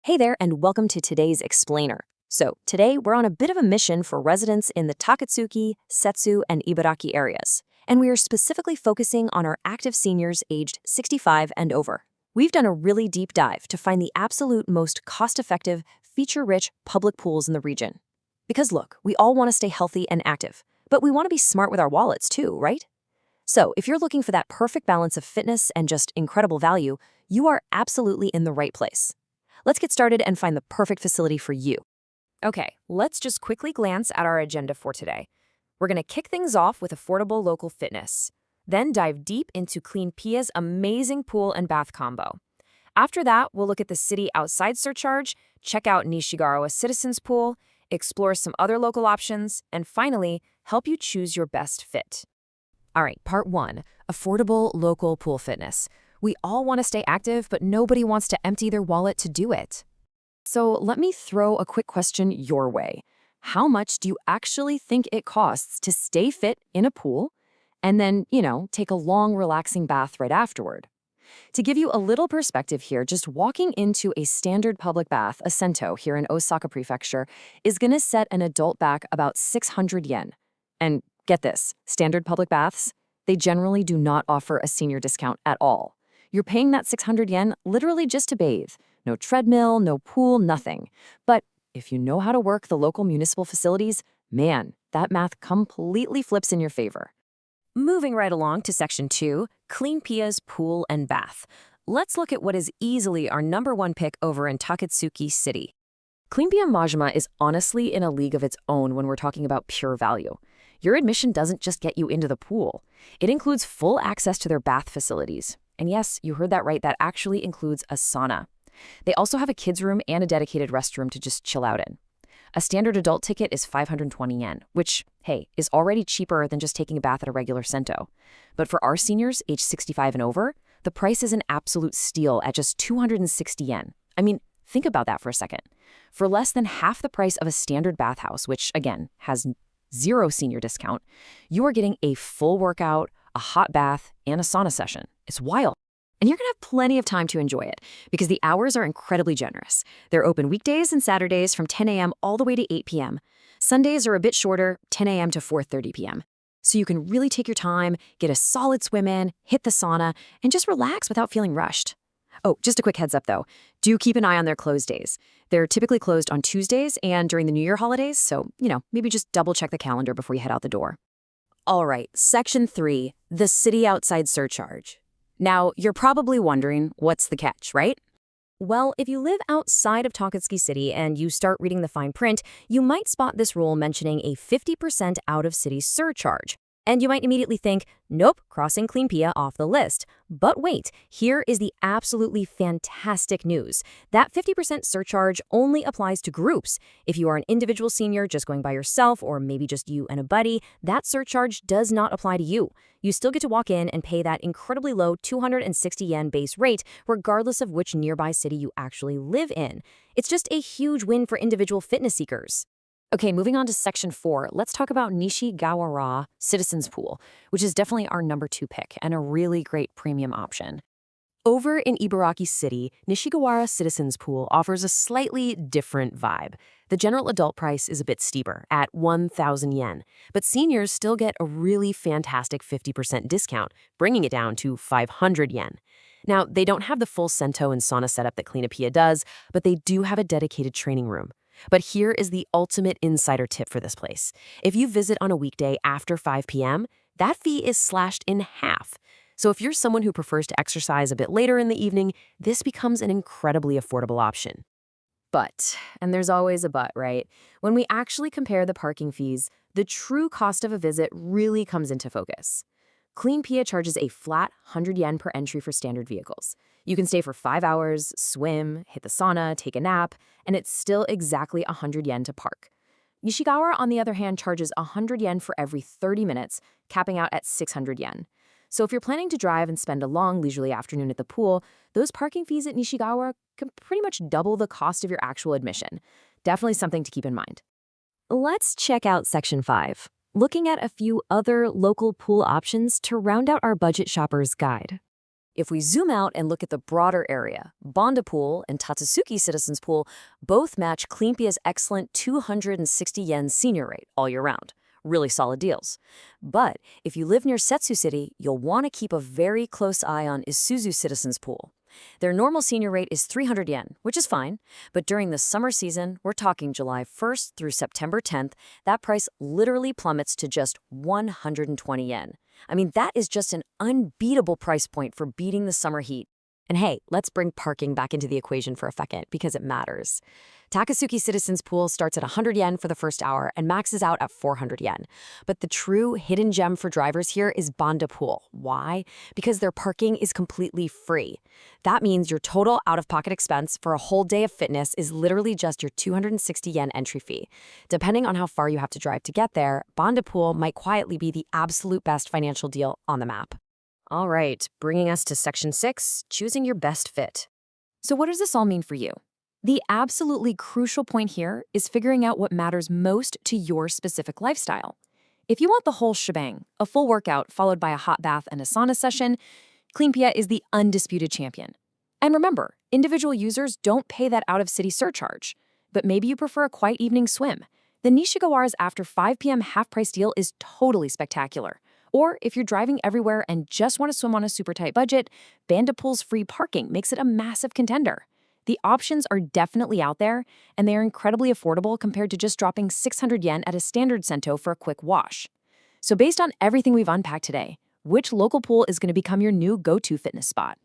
Hey there, and welcome to today's Explainer. So, today we're on a bit of a mission for residents in the Takatsuki, Setsu, and Ibaraki areas, and we are specifically focusing on our active seniors aged 65 and over. We've done a really deep dive to find the absolute most cost-effective, feature-rich public pools in the region. Because look, we all want to stay healthy and active, but we want to be smart with our wallets too, right? So, if you're looking for that perfect balance of fitness and just incredible value, you are absolutely in the right place. Let's get started and find the perfect facility for you. Okay, let's just quickly glance at our agenda for today. We're going to kick things off with affordable local fitness, then dive deep into Clinpia's amazing pool and bath combo. After that, we'll look at the city outside surcharge, check out Nishigawara Citizens Pool, explore some other local options, and finally, help you choose your best fit. All right, part 1, affordable local pool fitness. We all want to stay active, but nobody wants to empty their wallet to do it. So let me throw a quick question your way. How much do you actually think it costs to stay fit in a pool and then, take a long, relaxing bath right afterward? To give you a little perspective here, just walking into a standard public bath, a Sento here in Osaka Prefecture, is going to set an adult back about 600 yen. And get this, standard public baths, they generally do not offer a senior discount at all. You're paying that 600 yen literally just to bathe. No treadmill, no pool, nothing. But if you know how to work the local municipal facilities, man, that math completely flips in your favor. Moving right along to Section 2, Clinpia's Pool and Bath. Let's look at what is easily our #1 pick over in Takatsuki City. Clinpia Maejima is honestly in a league of its own when we're talking about pure value. Your admission doesn't just get you into the pool. It includes full access to their bath facilities. And yes, you heard that right, that actually includes a sauna. They also have a kids' room and a dedicated restroom to just chill out in. A standard adult ticket is 520 yen, which, hey, is already cheaper than just taking a bath at a regular Sento. But for our seniors, age 65 and over, the price is an absolute steal at just 260 yen. I mean, think about that for a second. For less than half the price of a standard bathhouse, which, again, has zero senior discount, you are getting a full workout, a hot bath, and a sauna session. It's wild. And you're going to have plenty of time to enjoy it because the hours are incredibly generous. They're open weekdays and Saturdays from 10 a.m. all the way to 8 p.m. Sundays are a bit shorter, 10 a.m. to 4:30 p.m. So you can really take your time, get a solid swim in, hit the sauna, and just relax without feeling rushed. Oh, just a quick heads up though. Do keep an eye on their closed days. They're typically closed on Tuesdays and during the New Year holidays, so, maybe just double check the calendar before you head out the door. All right, Section 3, the city outside surcharge. Now, you're probably wondering, what's the catch, right? Well, if you live outside of Takatsuki City and you start reading the fine print, you might spot this rule mentioning a 50% out-of-city surcharge. And you might immediately think, nope, crossing Clinpia off the list. But wait, here is the absolutely fantastic news. That 50% surcharge only applies to groups. If you are an individual senior just going by yourself, or maybe just you and a buddy, that surcharge does not apply to you. You still get to walk in and pay that incredibly low 260 yen base rate, regardless of which nearby city you actually live in. It's just a huge win for individual fitness seekers. Okay, moving on to Section 4, let's talk about Nishigawara Citizens Pool, which is definitely our #2 pick and a really great premium option. Over in Ibaraki City, Nishigawara Citizens Pool offers a slightly different vibe. The general adult price is a bit steeper, at 1,000 yen, but seniors still get a really fantastic 50% discount, bringing it down to 500 yen. Now, they don't have the full Sento and sauna setup that Clinpia does, but they do have a dedicated training room. But here is the ultimate insider tip for this place. If you visit on a weekday after 5 p.m., that fee is slashed in half. So if you're someone who prefers to exercise a bit later in the evening, this becomes an incredibly affordable option. But, and there's always a but, right? When we actually compare the parking fees, the true cost of a visit really comes into focus. Clinpia charges a flat 100 yen per entry for standard vehicles. You can stay for 5 hours, swim, hit the sauna, take a nap, and it's still exactly 100 yen to park. Nishigawara, on the other hand, charges 100 yen for every 30 minutes, capping out at 600 yen. So if you're planning to drive and spend a long leisurely afternoon at the pool, those parking fees at Nishigawara can pretty much double the cost of your actual admission. Definitely something to keep in mind. Let's check out Section 5. Looking at a few other local pool options to round out our budget shopper's guide. If we zoom out and look at the broader area, Banda Pool and Takatsuki Citizens Pool both match Clinpia's excellent 260 yen senior rate all year round. Really solid deals. But if you live near Setsu City, you'll want to keep a very close eye on Isuzu Citizens Pool. Their normal senior rate is 300 yen, which is fine, but during the summer season, we're talking July 1st through September 10th, that price literally plummets to just 120 yen. I mean, that is just an unbeatable price point for beating the summer heat. And hey, let's bring parking back into the equation for a second because it matters. Takatsuki Citizens Pool starts at 100 yen for the first hour and maxes out at 400 yen. But the true hidden gem for drivers here is Banda Pool. Why? Because their parking is completely free. That means your total out-of-pocket expense for a whole day of fitness is literally just your 260 yen entry fee. Depending on how far you have to drive to get there, Banda Pool might quietly be the absolute best financial deal on the map. All right, bringing us to Section 6, choosing your best fit. So what does this all mean for you? The absolutely crucial point here is figuring out what matters most to your specific lifestyle. If you want the whole shebang, a full workout followed by a hot bath and a sauna session, Clinpia is the undisputed champion. And remember, individual users don't pay that out-of-city surcharge. But maybe you prefer a quiet evening swim. The Nishigawara's after 5 p.m. half-price deal is totally spectacular. Or if you're driving everywhere and just want to swim on a super tight budget, Banda Pool's free parking makes it a massive contender. The options are definitely out there, and they are incredibly affordable compared to just dropping 600 yen at a standard Sento for a quick wash. So based on everything we've unpacked today, which local pool is going to become your new go-to fitness spot?